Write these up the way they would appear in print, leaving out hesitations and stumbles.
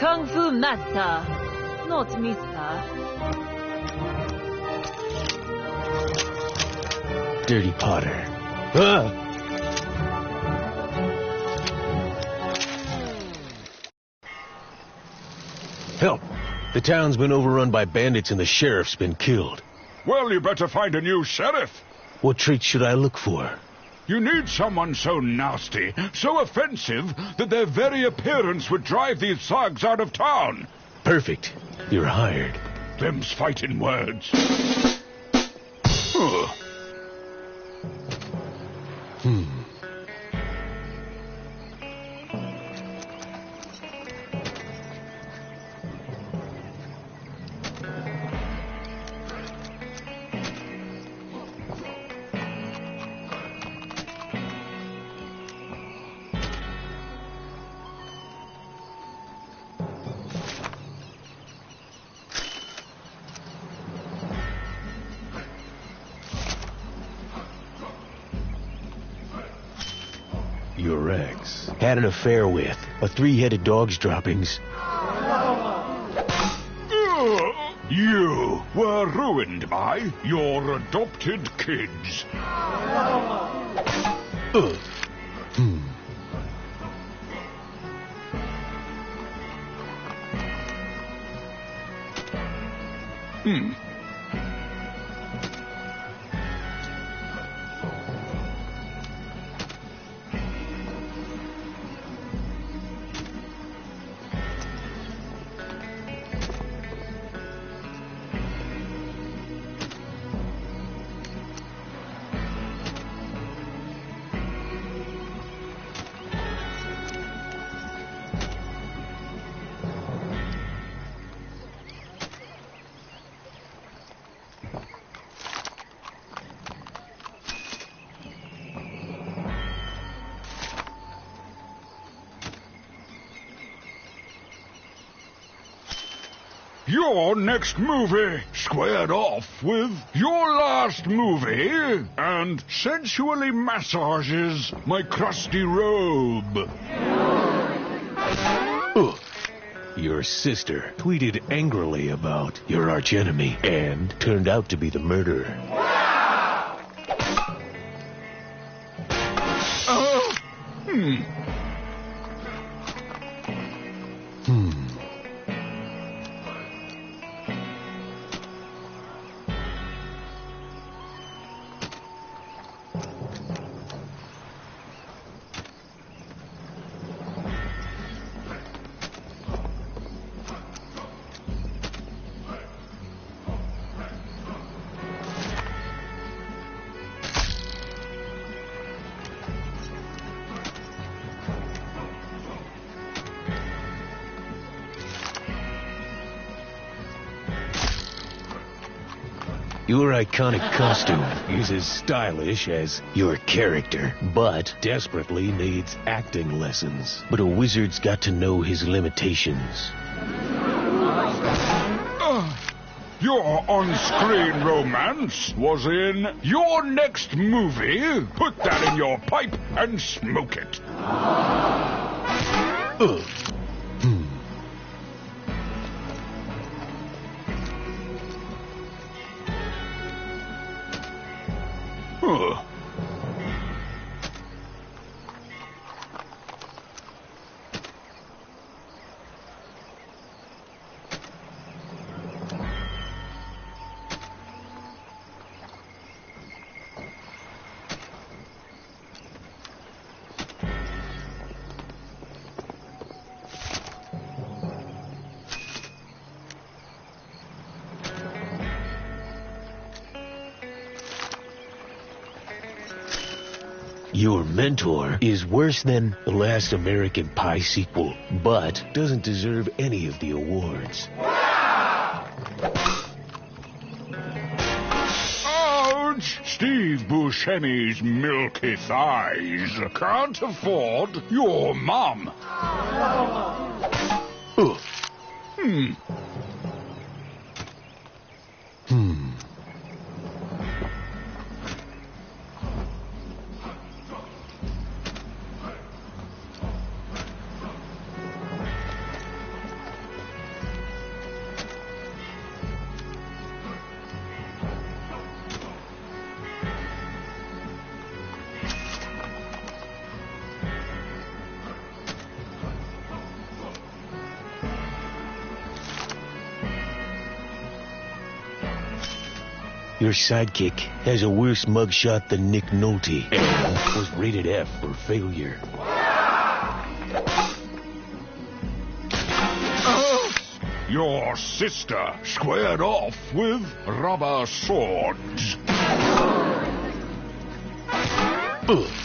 Kung Fu Master, not Mister. Dirty Potter. Ah! Help! The town's been overrun by bandits and the sheriff's been killed. Well, you better find a new sheriff. What traits should I look for? You need someone so nasty, so offensive, that their very appearance would drive these thugs out of town. Perfect. You're hired. Them's fighting words. Ugh. Your ex had an affair with a three-headed dog's droppings. You were ruined by your adopted kids. Your next movie squared off with your last movie and sensually massages my crusty robe. Your sister tweeted angrily about your archenemy and turned out to be the murderer. Your iconic costume is as stylish as your character, but desperately needs acting lessons. But a wizard's got to know his limitations. Your on-screen romance was in your next movie. Put that in your pipe and smoke it. Your mentor is worse than the last American Pie sequel, but doesn't deserve any of the awards. Ouch! Steve Buscemi's milky thighs can't afford your mom. Your sidekick has a worse mugshot than Nick Nolte and was rated F for failure. Your sister squared off with rubber swords. Ugh.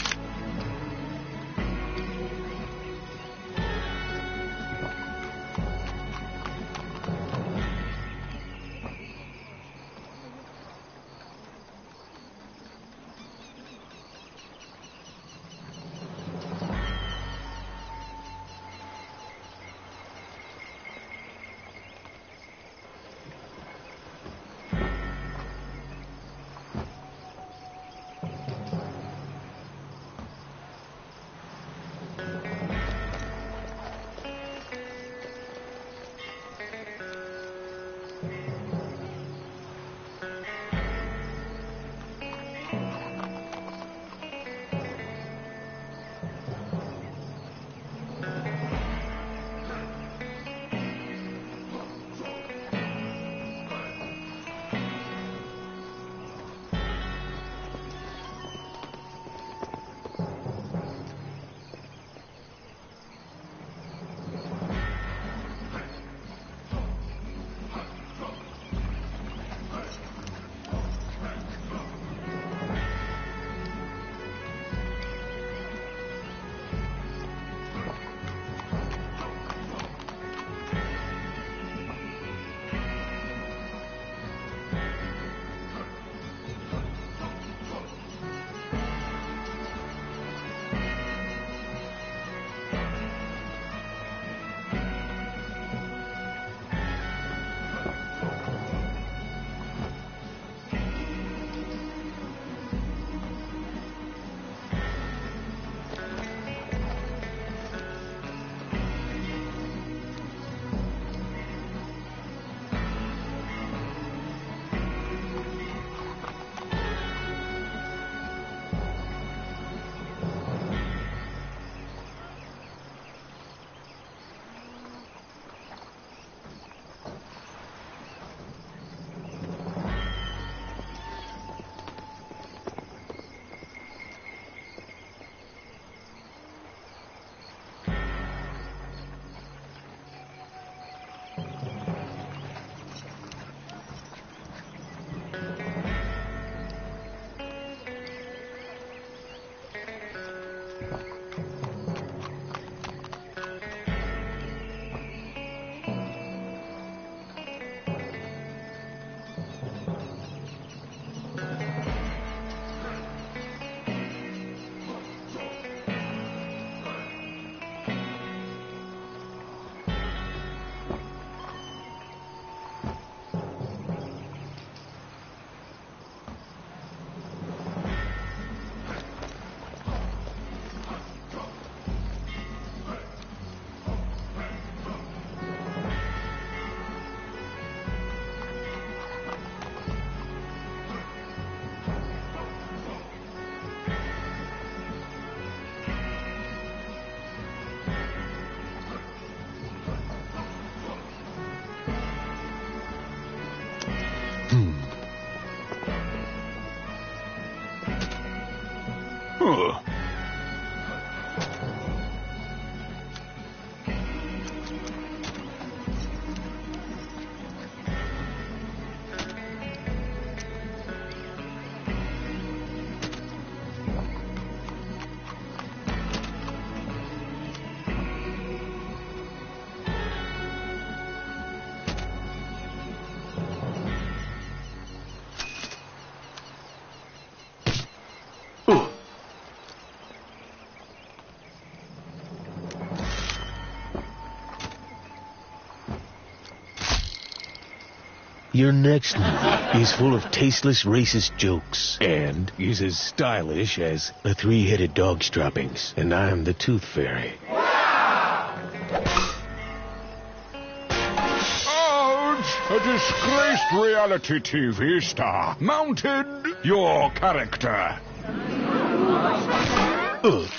Huh. Your next movie is full of tasteless racist jokes and is as stylish as the three-headed dog's droppings, and I'm the Tooth Fairy. Ouch! A disgraced reality TV star mounted your character. Ugh.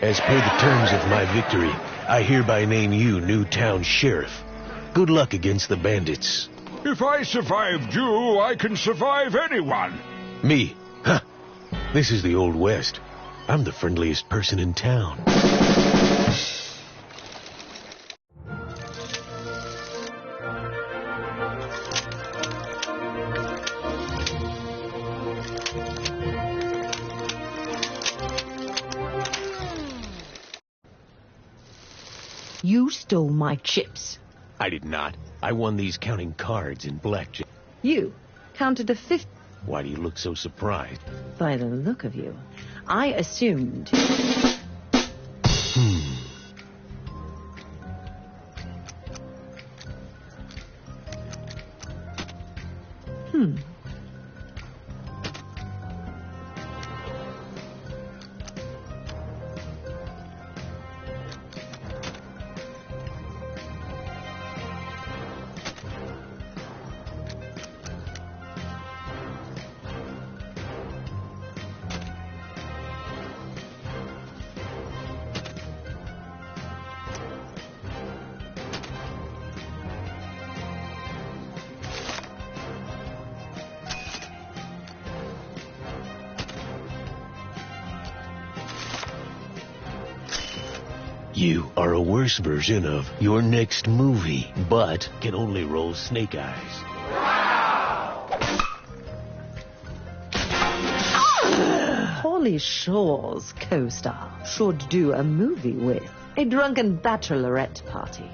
As per the terms of my victory, I hereby name you new town sheriff. Good luck against the bandits. If I survived you, I can survive anyone. Me? Huh. This is the Old West. I'm the friendliest person in town. You stole my chips. I did not. I won these counting cards in blackjack. You counted to 50. Why do you look so surprised? By the look of you, I assumed. You are a worse version of your next movie, but can only roll snake eyes. Holly Shaw's co-star should do a movie with a drunken bachelorette party.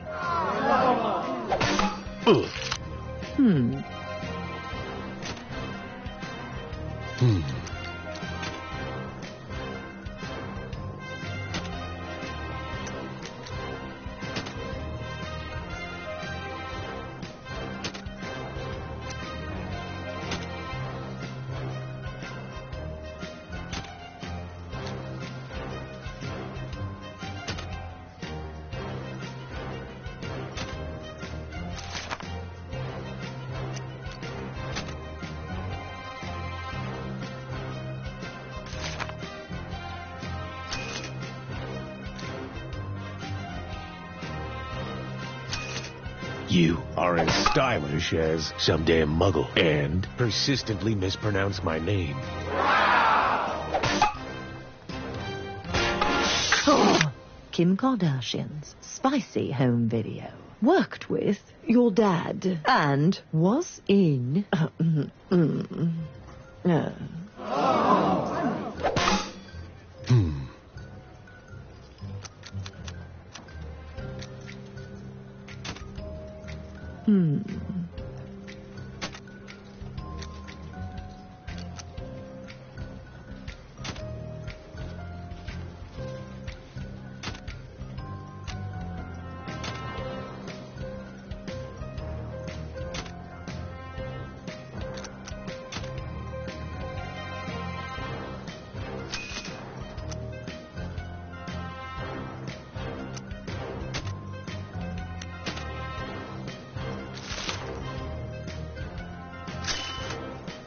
You are as stylish as some damn muggle and persistently mispronounce my name. Kim Kardashian's spicy home video. Worked with your dad and was in...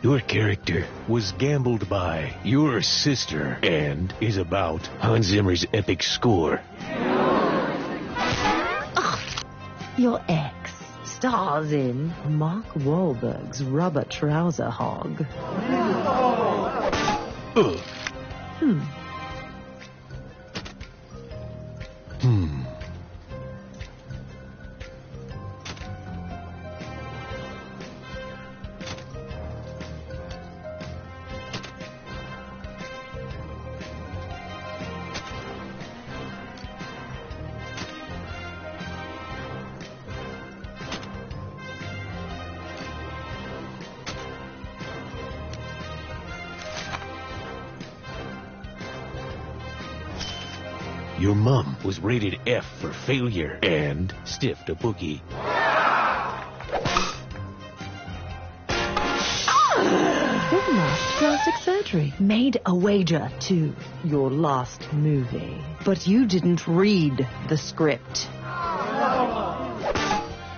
Your character was gambled by your sister and is about Hans Zimmer's epic score. Your ex stars in Mark Wahlberg's Rubber Trouser Hog. Your mom was rated F for failure and stiffed a bookie. Did last plastic surgery. Made a wager to your last movie. But you didn't read the script.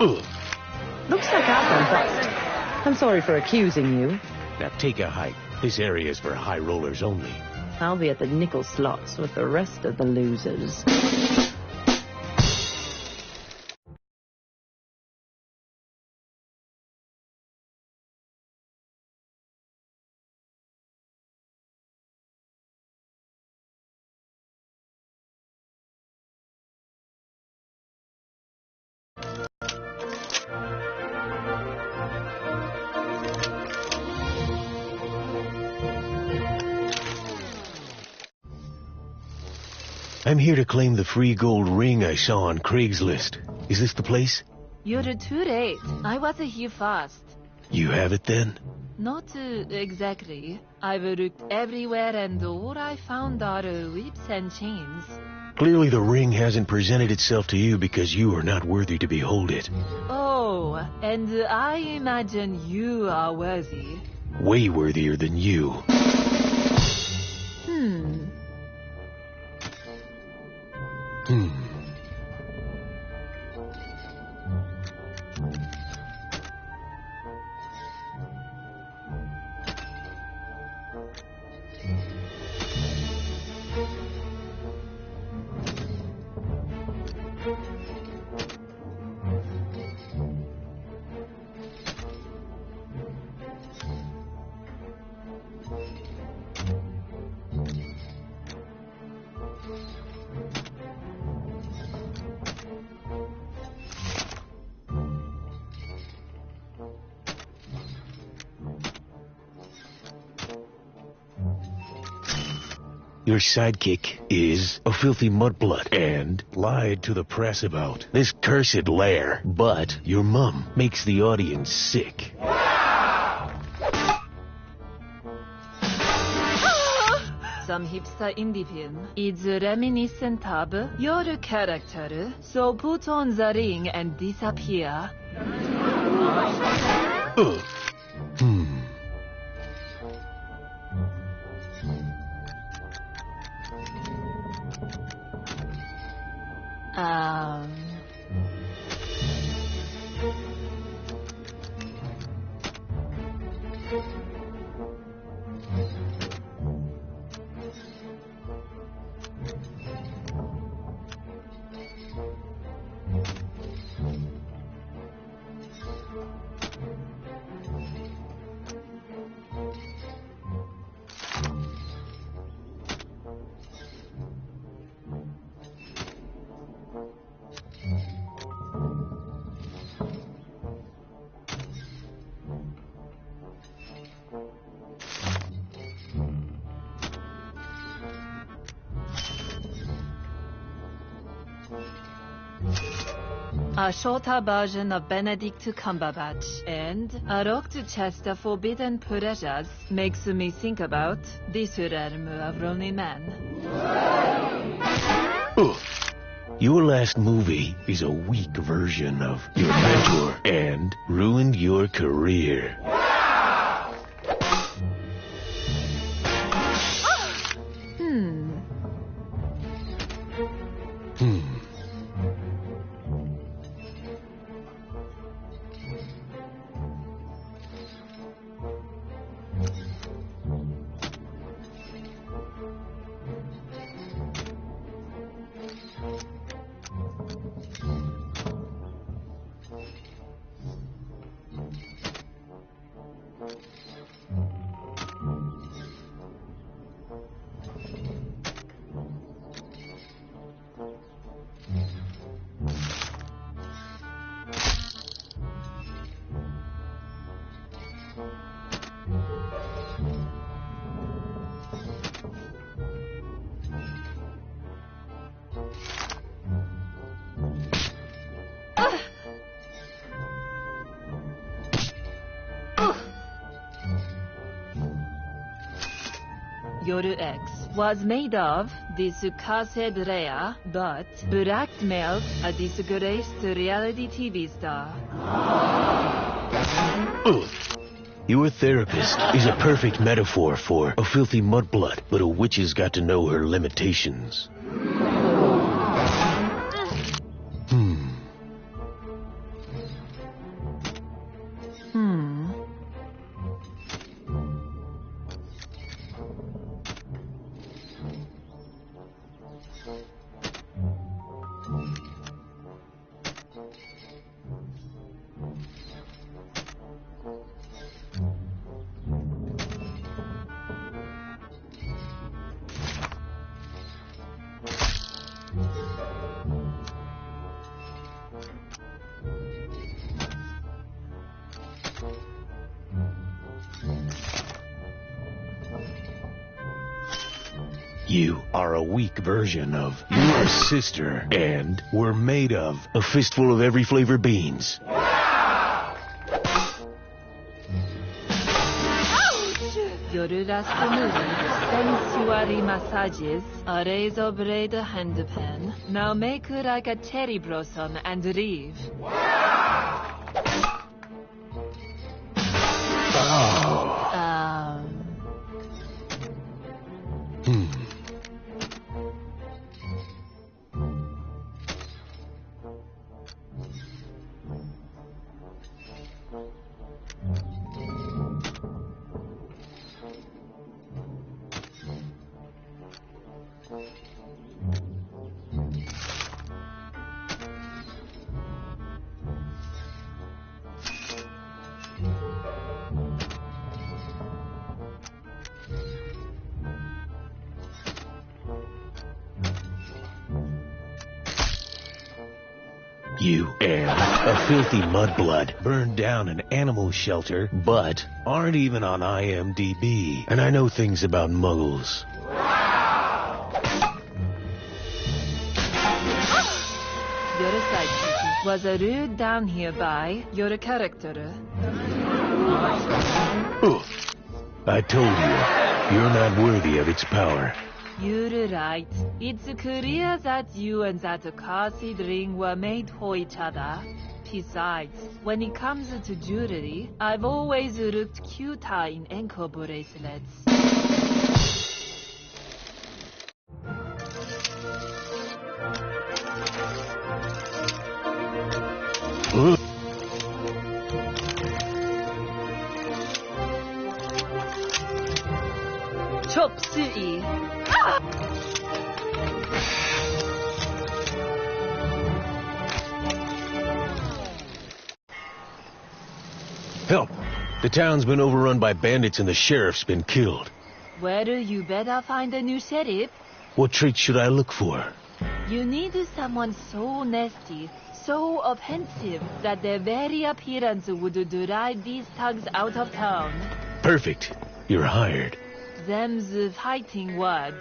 Looks like I've gone bust. I'm sorry for accusing you. Now take a hike. This area is for high rollers only. I'll be at the nickel slots with the rest of the losers. I'm here to claim the free gold ring I saw on Craigslist. Is this the place? You're too late. I was here fast. You have it then? Not exactly. I've looked everywhere and all I found are whips and chains. Clearly the ring hasn't presented itself to you because you are not worthy to behold it. Oh, and I imagine you are worthy. Way worthier than you. Hmm. Your sidekick is a filthy mudblood and lied to the press about this cursed lair. But your mum makes the audience sick. Some hipster indie film is reminiscent of your character, so put on the ring and disappear. A shorter version of Benedict Cumberbatch and a locked chest of forbidden pleasures makes me think about this realm of lonely man. Your last movie is a weak version of your mentor and ruined your career. Your ex was made of this cursed rare, but blackmailed a disgraced reality TV star. Your therapist is a perfect metaphor for a filthy mudblood, but a witch has got to know her limitations. You are a weak version of your sister, and we're made of a fistful of every flavor beans. Your last movie, sensuary massages, a razor blade handpan. Now make like a cherry blossom and leave. You and a filthy mudblood burned down an animal shelter, but aren't even on IMDb. And I know things about muggles. Your sidekick was lured down here by your character. Ugh. I told you, you're not worthy of its power. You're right. It's clear that you and that cursed ring were made for each other. Besides, when it comes to jewelry, I've always looked cuter in ankle bracelets. Ugh. Chop suey. Help! The town's been overrun by bandits and the sheriff's been killed. Well, you better find a new sheriff. What traits should I look for? You need someone so nasty, so offensive, that their very appearance would drive these thugs out of town. Perfect. You're hired. Them's fighting words.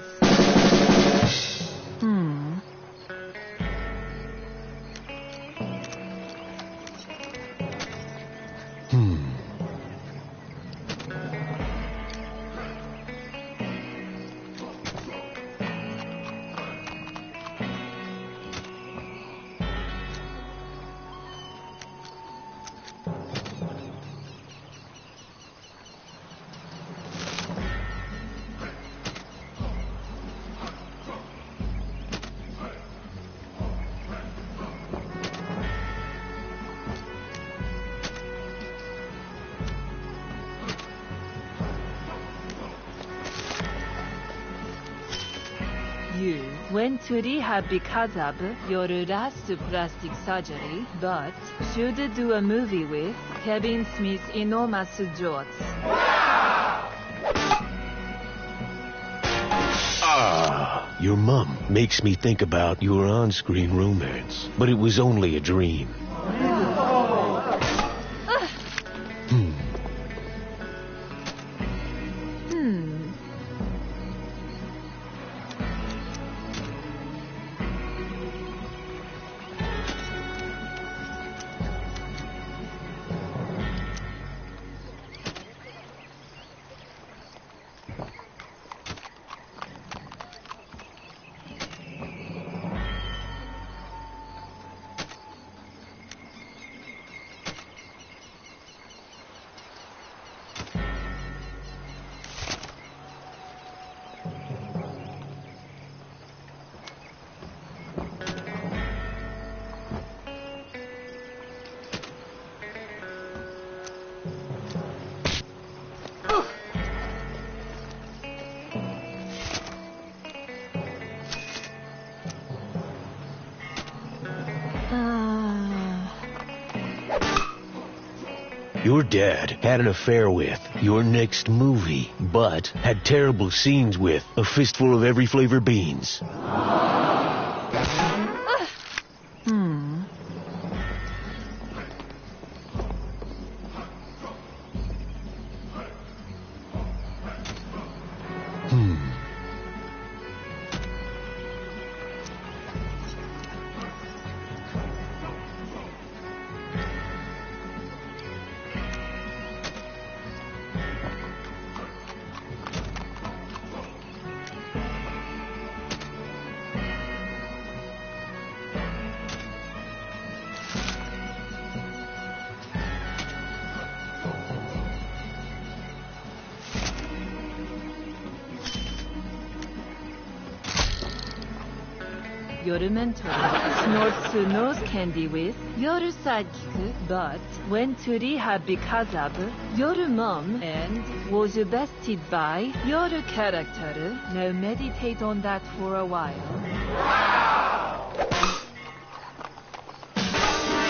You went to rehab because of your last plastic surgery, but should do a movie with Kevin Smith's enormous jorts. Your mom makes me think about your on-screen romance, but it was only a dream. Your dad had an affair with your next movie, but had terrible scenes with a fistful of every flavor beans. mentor snorts nose candy with your sidekick, but when 둘이 합의하자고 your mom and was bested by your character. Now meditate on that for a while.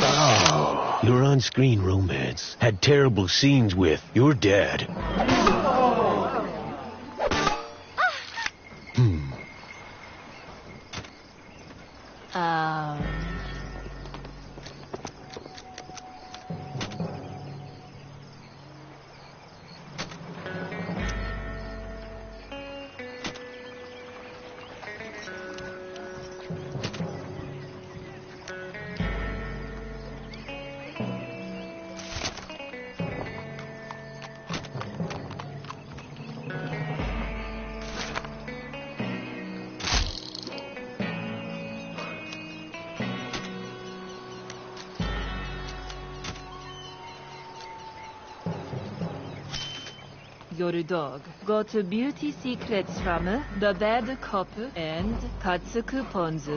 Oh, your on-screen romance had terrible scenes with your dad. Your dog got beauty secrets from the bad cop and cuts coupons.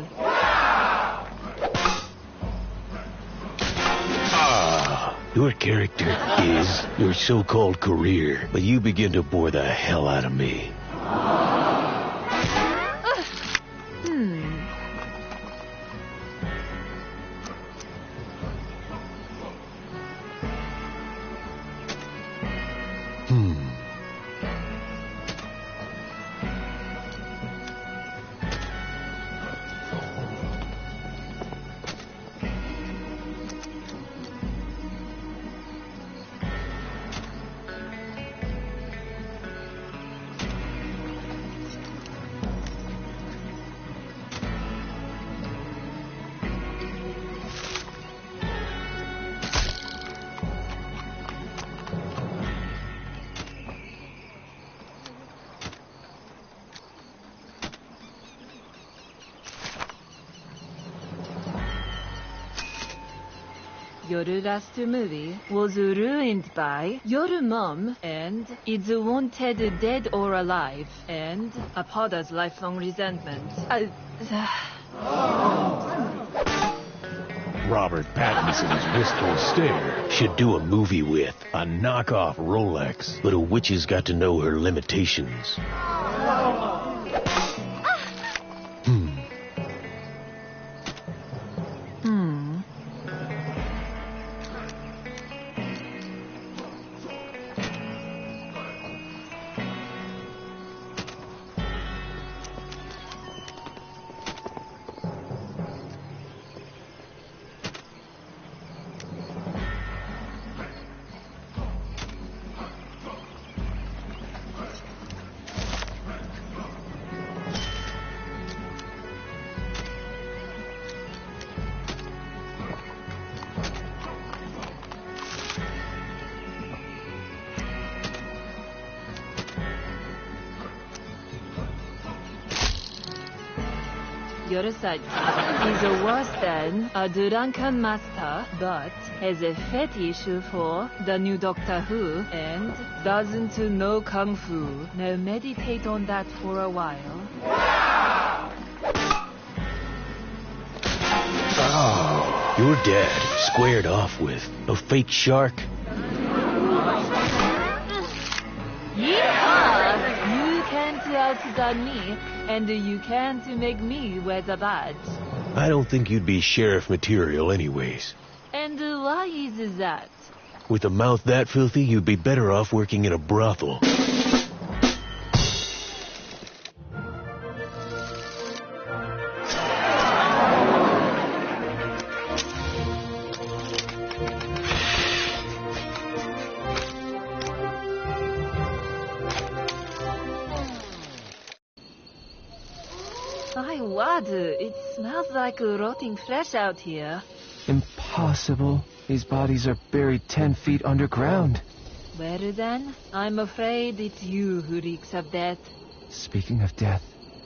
Your character is your so-called career, but you begin to bore the hell out of me. Your last movie was ruined by your mom and is wanted dead or alive, and a Podar's lifelong resentment. Robert Pattinson's wistful stare should do a movie with a knockoff Rolex, but a witch's got to know her limitations. Your sidekick is worse than a drunken master, but has a fetish for the new Doctor Who and doesn't know Kung Fu. Now meditate on that for a while. Oh, your dad squared off with a fake shark? Yeah! You can't outrun me, and you can't make me wear the badge. I don't think you'd be sheriff material anyways. And why is that? With a mouth that filthy, you'd be better off working in a brothel. My word, it smells like rotting flesh out here. Impossible. These bodies are buried 10 feet underground. Well then, I'm afraid it's you who reeks of death. Speaking of death,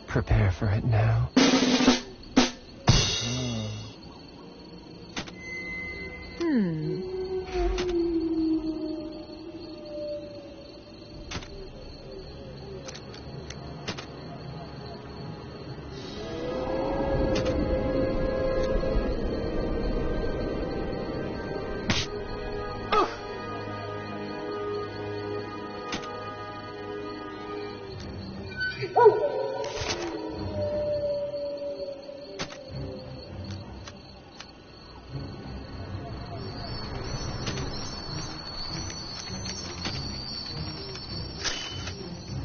prepare for it now.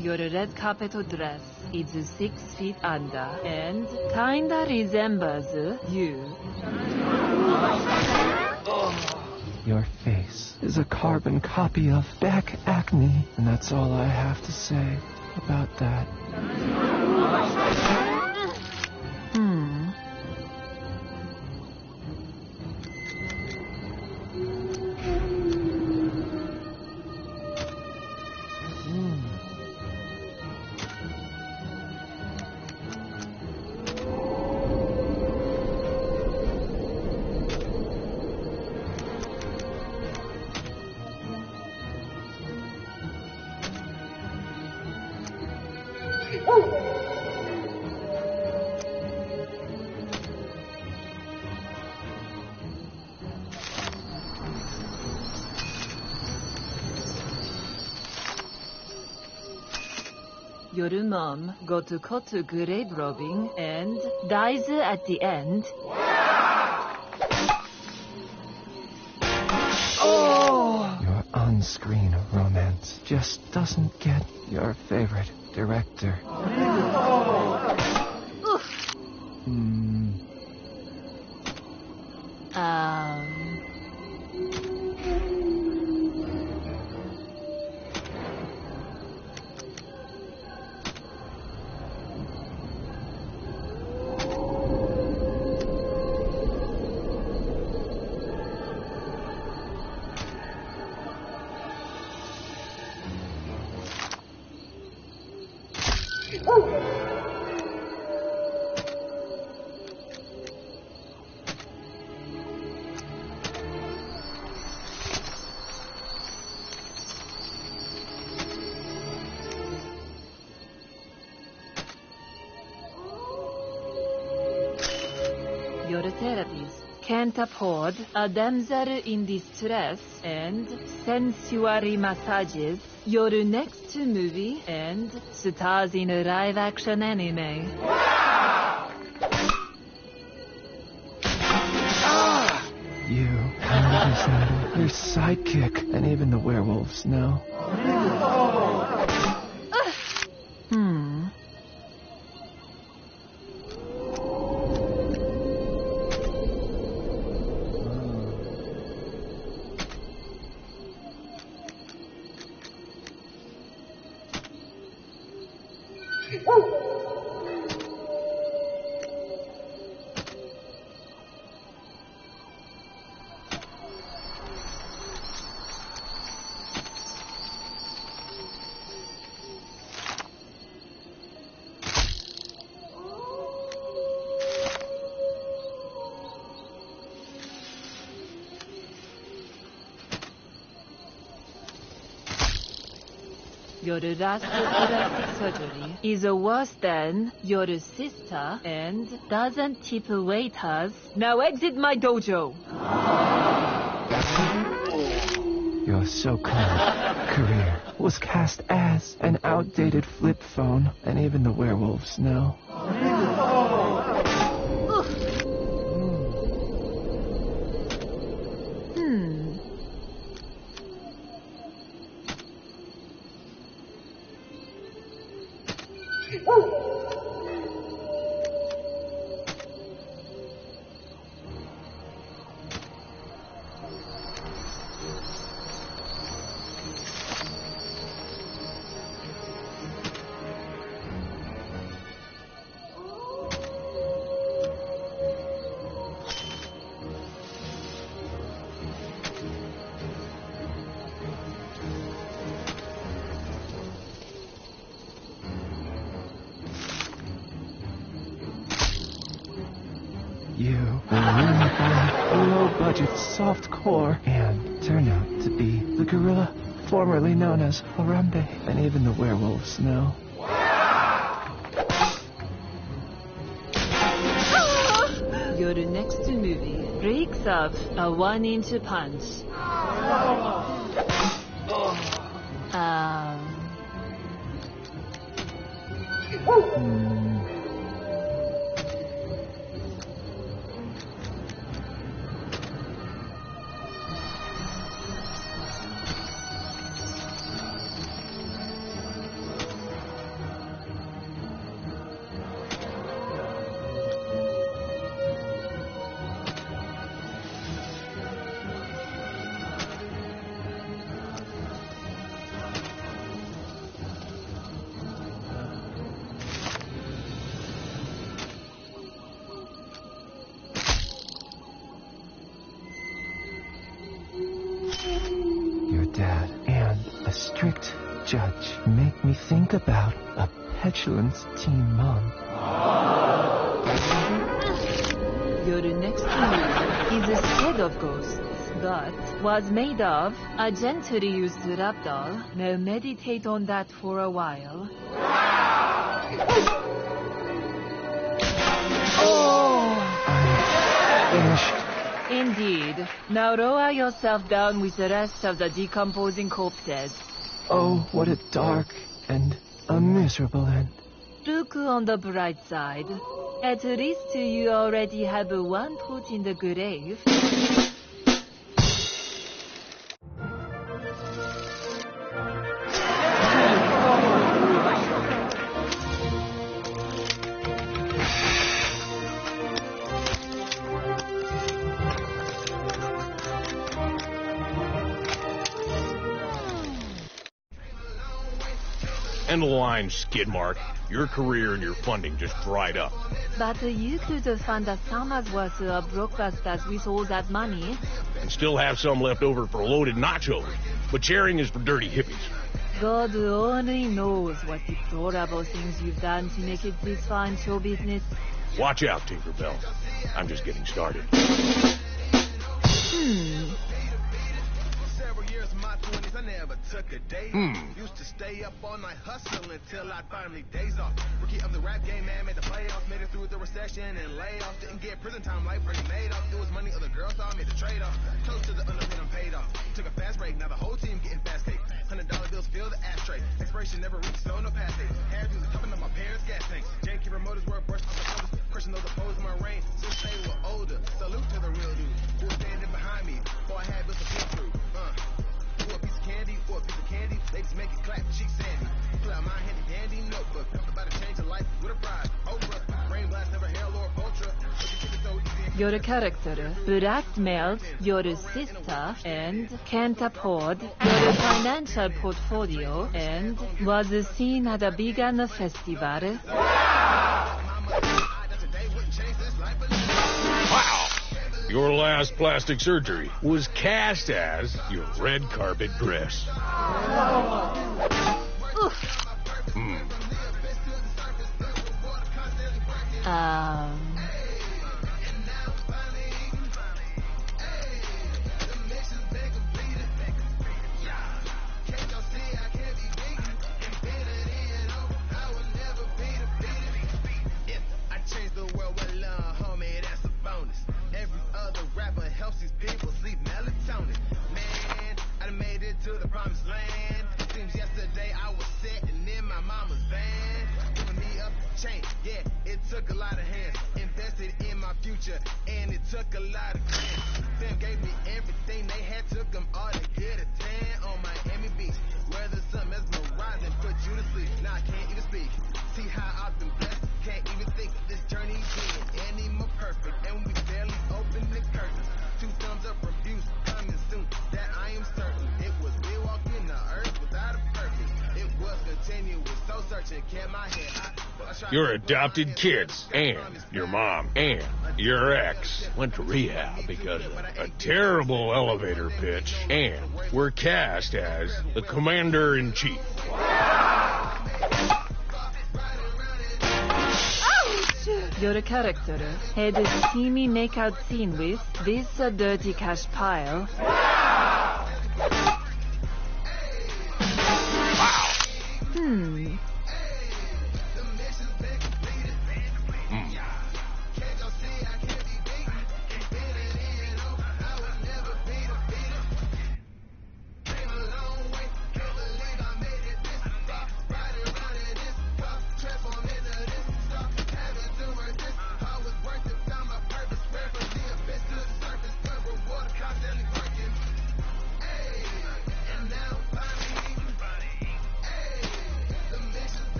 Your red carpet dress is 6 feet under and kinda resembles you. Your face is a carbon copy of back acne, and that's all I have to say about that. Your mom got caught grave robbing and dies at the end. Your on-screen romance just doesn't get your favorite director. Your therapist can't afford a damsel in distress and sensuary massages. Your next movie and stars in a live-action anime. You resemble your sidekick, and even the werewolves know. Your last plastic surgery is worse than your sister and doesn't tip waiters. Now exit my dojo. Your so-called career was cast as an outdated flip phone, and even the werewolves know. You will unify a low-budget soft-core and turn out to be the gorilla formerly known as Harambe, and even the werewolves know. Your next movie breaks up a 1-inch punch. Your dad and a strict judge make me think about a petulant teen mom. Your next move is scared of ghosts, but was made of a gently used ragdoll. Now meditate on that for a while. Finished. Indeed. Now lower yourself down with the rest of the decomposing corpses. Oh, what a dark and a miserable end. Look on the bright side. At least you already have one foot in the grave. End of the line, Skidmark. Your career and your funding just dried up. But you could fund a summer's worth of blockbusters with all that money. And still have some left over for loaded nachos. But sharing is for dirty hippies. God only knows what deplorable things you've done to make it this far in show business. Watch out, Tinkerbell. I'm just getting started. Several years of my 20s, I never took a day off. Used to stay up all night hustling until I finally days off. Rookie of the rap game, man, made the playoffs, made it through the recession and layoff. Didn't get prison time like Brady made off. It was money other girls saw, made the trade off. Close to the underpaid, I'm paid off. Took a fast break, now the whole team getting fast cake. $100 bills fill the ashtray. Expiration never reached, so no past date. Had to topping up my parents' gas tank. Janky motors were brushed off the shoulders. Crushing those opposed my reign since they were older. Salute to the real dude who was standing behind me. Before I had bills to get through. Or a piece of candy, or a piece of candy. Ladies make it clap, cheek sandy. Pull out my handy dandy notebook. About to change a life with a pride. Oprah, brain blast, never hair or ultra. Your character blackmailed your sister and can't afford your financial portfolio and was seen at a vegan festival. Wow! Your last plastic surgery was cast as your red carpet dress. Helps these people sleep melatonin. Man, I done made it to the promised land. Seems yesterday I was sitting in my mama's van. Giving me up chain, yeah, it took a lot of hands. Invested in my future, and it took a lot of grants. Fam gave me everything they had, took them all to get a tan on Miami Beach. Where the sun mesmerizing, put you to sleep. Now I can't even speak. See how I've been blessed, can't even think this journey being any more perfect. And we barely opened the curtains. 2 thumbs up reviews coming soon, that I am certain. It was me walking the earth without a purpose. It was continuous, so searching, kept my head high. Your adopted kids and your mom and your ex went to rehab because of a terrible elevator pitch and were cast as the commander-in-chief. Your character had a steamy makeout scene with this dirty cash pile.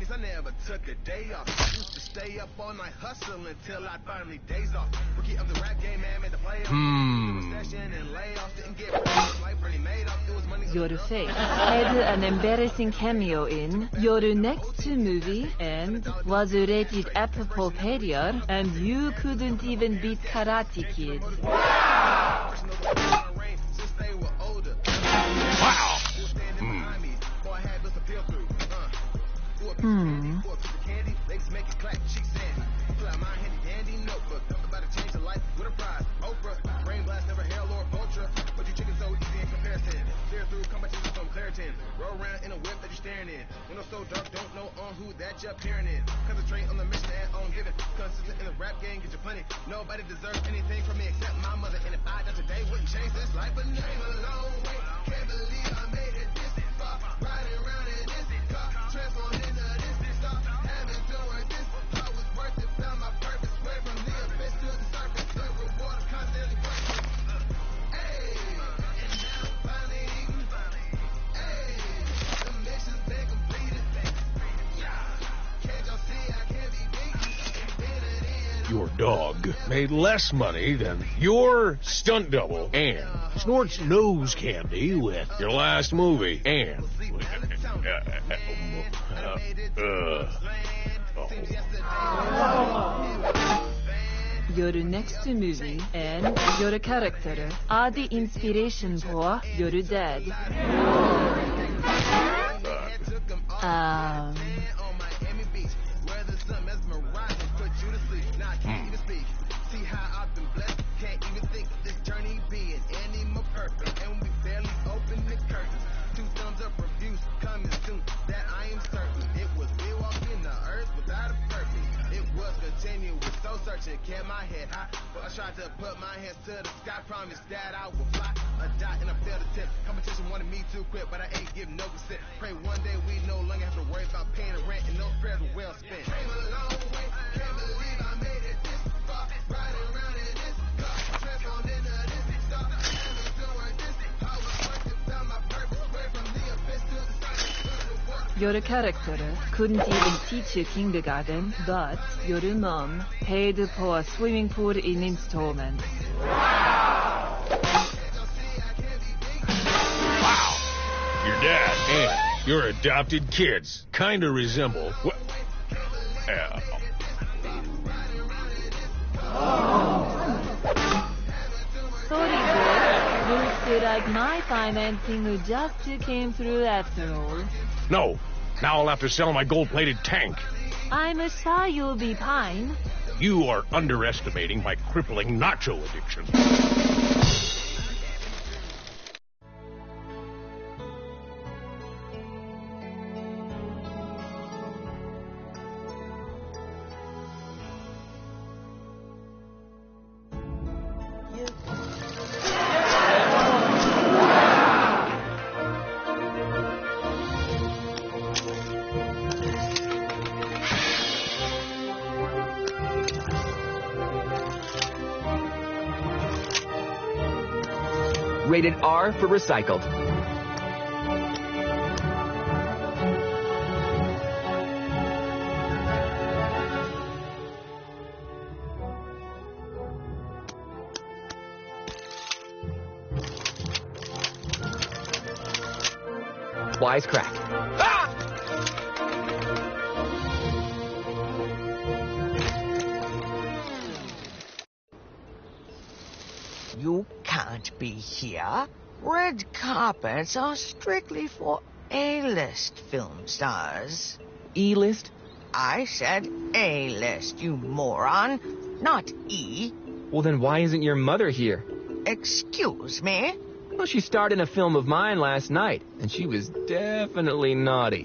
case I never took a day off. Used to stay up all night hustling till I finally days off. Rookie of the rap game, man, made the playoffs. Recession and layoffs didn't get like Bernie made off. It was money. Your face had an embarrassing cameo in your next movie and was rated F for failure, and you couldn't even beat Karate Kid. Wow. Roll around in a whip that you're staring in. Window so dark, don't know on who that you're peering in. Concentrate on the mission and on giving. Consistent in the rap game, get you plenty. Nobody deserves anything from me except my mother. And if I die today, wouldn't change this life, but came a long way. Can't believe I made it this far. Riding around in this car, transformed into this star. Having to work this, I was worth it. Found my purpose, way from the abyss to the surface. The reward is constantly working. Hey, and now I'm finally eating. Your dog made less money than your stunt double and snorts nose candy with your last movie and Your next movie and your character are the inspiration for your dad. See how I've been blessed. Can't even think of this journey being any more perfect. And we barely opened the curtains. 2 thumbs up reviews coming soon. That I am certain. It was me walking the earth without a purpose. It was continuous, so searching. Kept my head high, but I tried to put my hands to the sky. Promised that I would fly. A dot and I failed attempt. Competition wanted me to quit, but I ain't give no consent. Pray one day we no longer have to worry about paying the rent, and those prayers were well spent. Came a long way. Can't believe I made it this far. Riding around in this car, transformed into this star. Having to work this, I was worth it. Found my purpose, way from the abyss to the surface. Your character couldn't even teach kindergarten, but your mom paid for a swimming pool in installments. wow. Your dad and your adopted kids kind of resemble. Sorry, boy. Looks like my financing just came through after all. No, now I'll have to sell my gold-plated tank. I'm sure you'll be fine. You are underestimating my crippling nacho addiction. Rated R for recycled. Wisecrack. Ah! You can't be here. Red carpets are strictly for A-list film stars. E-list? I said A-list, you moron, not E. Well, then why isn't your mother here? Excuse me? Well, she starred in a film of mine last night, and she was definitely naughty.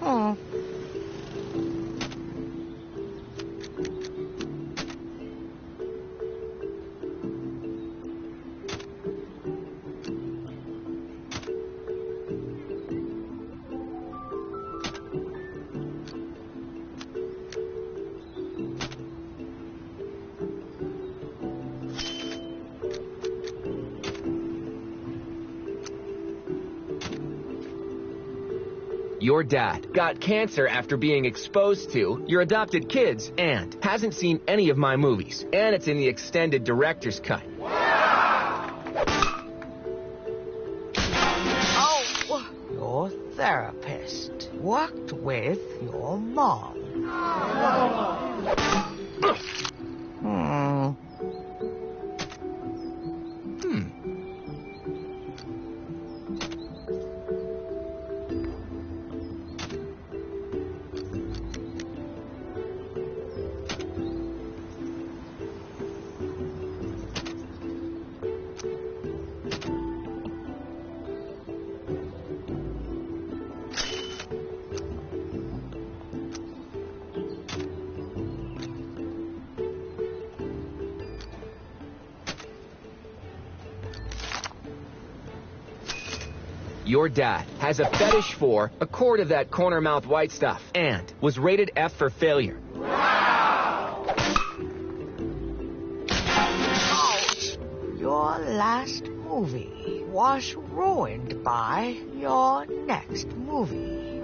Oh. Your dad got cancer after being exposed to your adopted kids and hasn't seen any of my movies. And it's in the extended director's cut. Oh, your therapist worked with your mom. Your dad has a fetish for a quart of that corner mouth white stuff and was rated F for failure. Ouch! Your last movie was ruined by your next movie.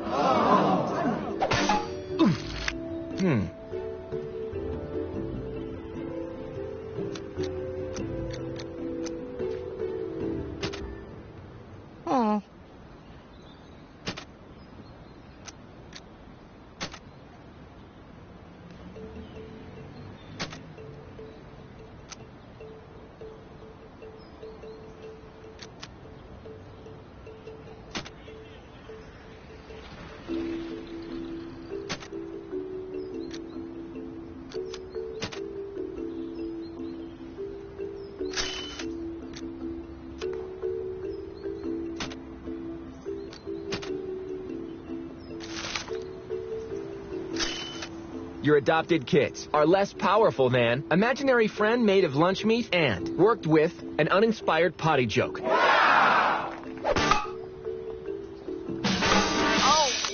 Your adopted kids are less powerful than imaginary friend made of lunch meat and worked with an uninspired potty joke.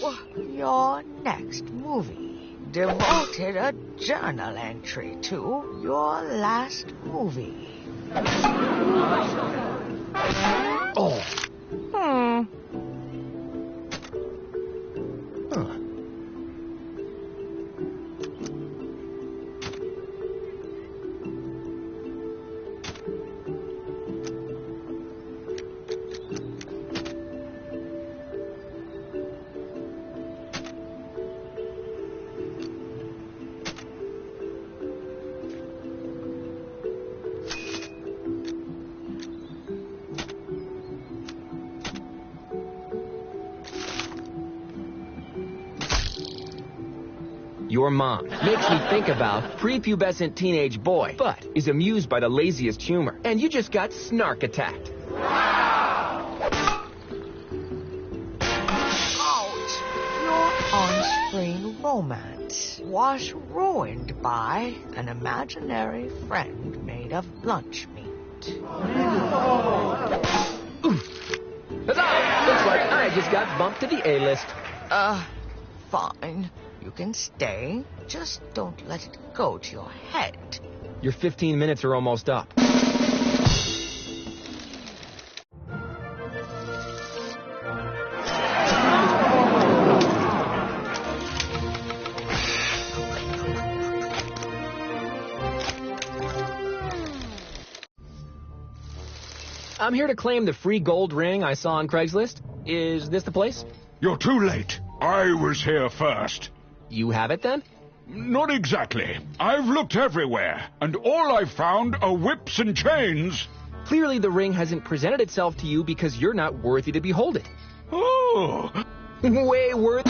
Oh, your next movie devoted a journal entry to your last movie. Oh. Your mom makes me think about prepubescent teenage boy, but is amused by the laziest humor. And you just got snark attacked. Ouch! Your on-screen romance was ruined by an imaginary friend made of lunch meat. Huzzah! Looks like I just got bumped to the A-list. Fine. You can stay. Just don't let it go to your head. Your 15 minutes are almost up. I'm here to claim the free gold ring I saw on Craigslist. Is this the place? You're too late. I was here first. You have it then? Not exactly. I've looked everywhere, and all I've found are whips and chains. Clearly the ring hasn't presented itself to you because you're not worthy to behold it. Oh. Way worth...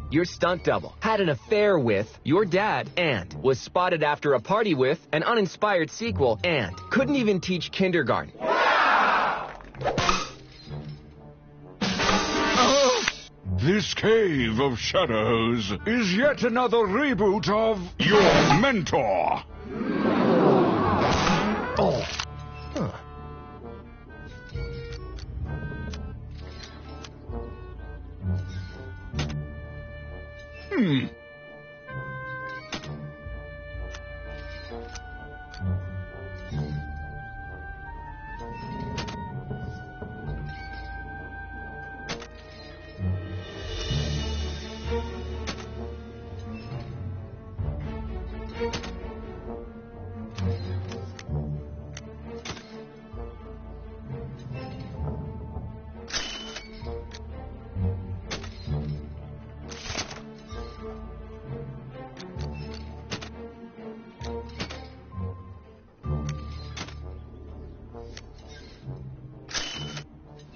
your stunt double, had an affair with your dad, and was spotted after a party with an uninspired sequel, and couldn't even teach kindergarten. This Cave of Shadows is yet another reboot of Your Mentor. Oh. Huh.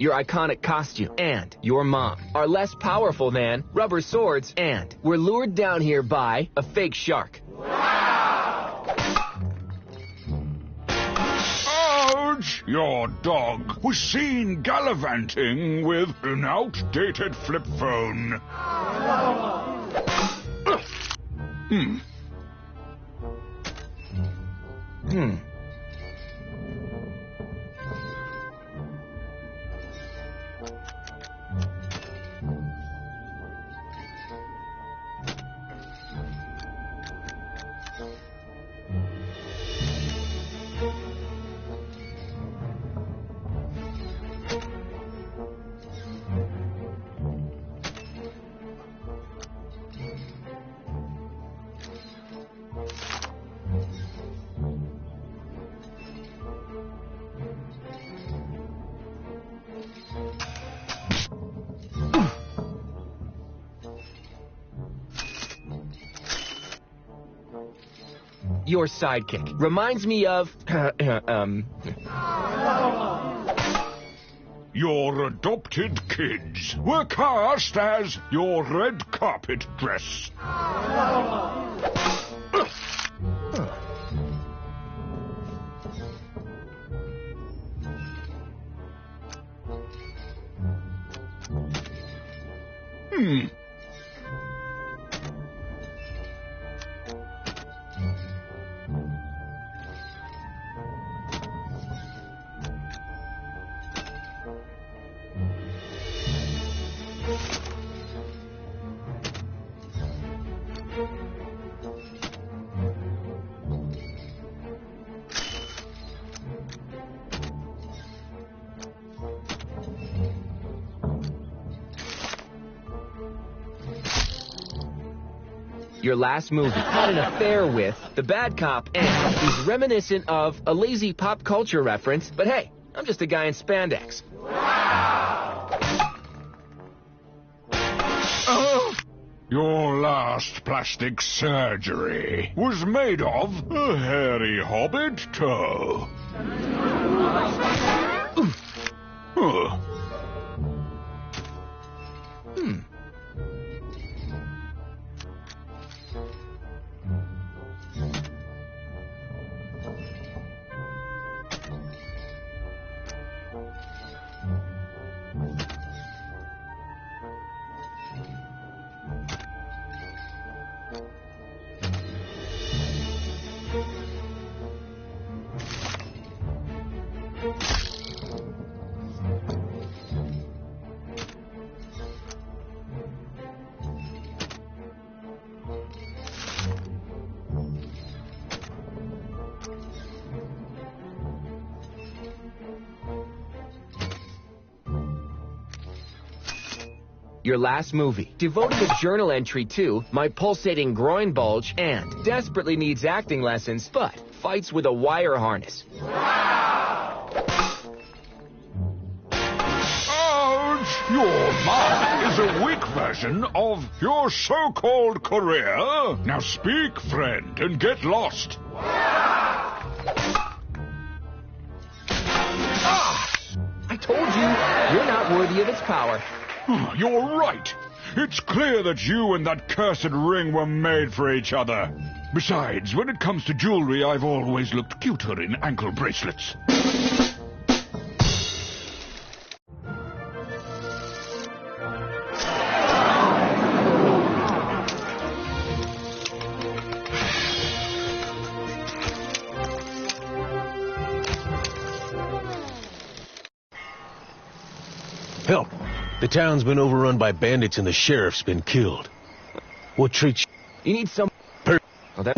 Your iconic costume and your mom are less powerful than rubber swords, and we're lured down here by a fake shark. Ouch! Your dog was seen gallivanting with an outdated flip phone. Your sidekick reminds me of, Your adopted kids were cast as your red carpet dress. Your last movie had an affair with the bad cop and is reminiscent of a lazy pop culture reference, but hey, I'm just a guy in spandex. Your last plastic surgery was made of a hairy hobbit toe. Your last movie devoted a journal entry to my pulsating groin bulge and desperately needs acting lessons, but fights with a wire harness. Ouch! Your mom is a weak version of your so-called career. Now speak, friend, and get lost. I told you, you're not worthy of its power. You're right. It's clear that you and that cursed ring were made for each other. Besides, when it comes to jewelry, I've always looked cuter in ankle bracelets. Help! The town's been overrun by bandits and the sheriff's been killed. What treats You need some... Oh, that...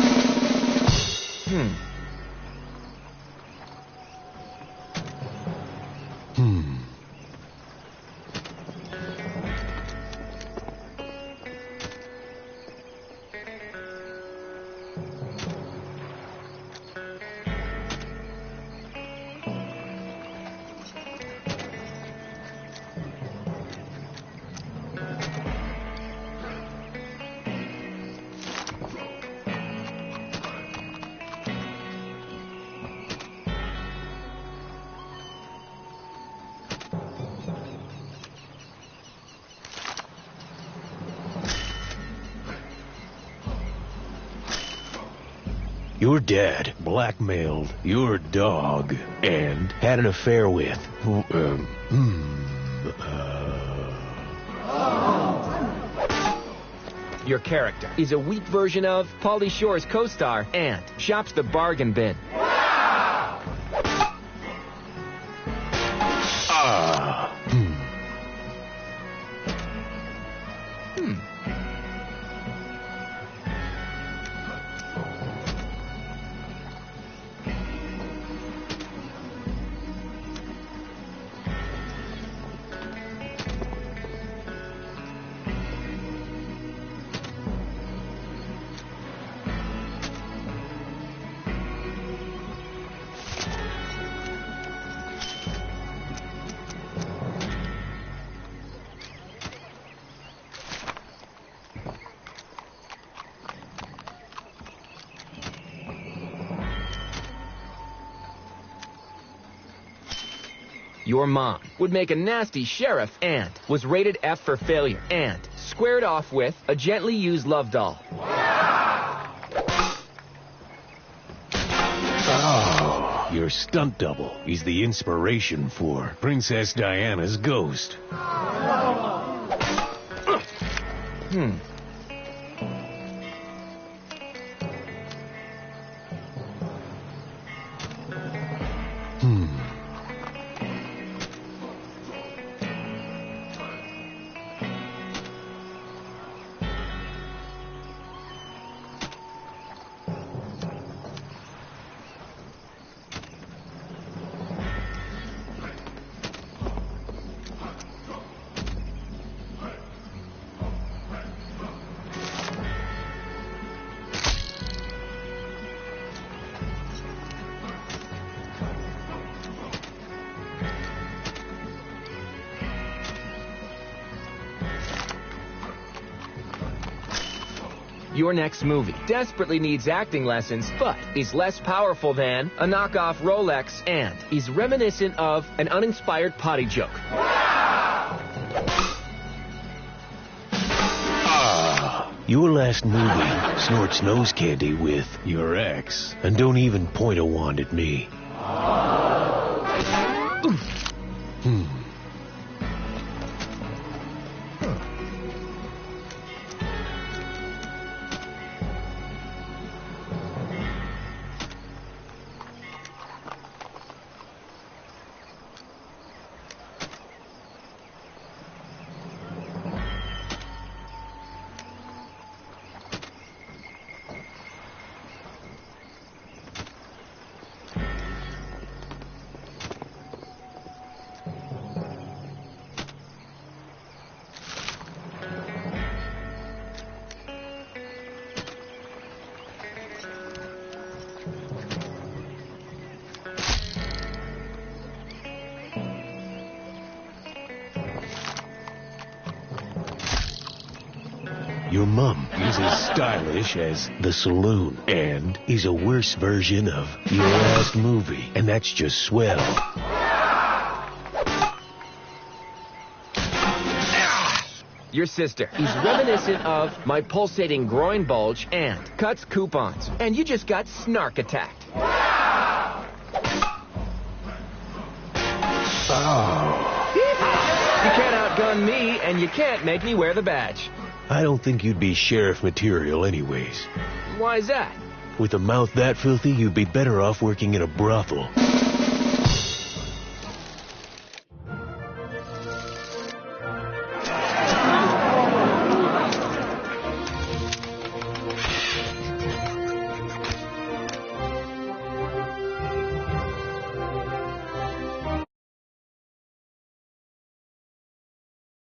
Your dad blackmailed your dog and had an affair with... Your character is a weak version of Pauly Shore's co-star and shops the bargain bin. Your mom would make a nasty sheriff and was rated F for failure and squared off with a gently used love doll. Oh, your stunt double is the inspiration for Princess Diana's ghost. Your next movie desperately needs acting lessons, but is less powerful than a knockoff Rolex and is reminiscent of an uninspired potty joke. Your last movie snorts nose candy with your ex, and don't even point a wand at me. Your mom is as stylish as the saloon and is a worse version of your last movie, and that's just swell. your sister. He's reminiscent of my pulsating groin bulge and cuts coupons. And you just got snark attacked. Oh. You can't outgun me, and you can't make me wear the badge. I don't think you'd be sheriff material anyways. Why's that? With a mouth that filthy, you'd be better off working in a brothel.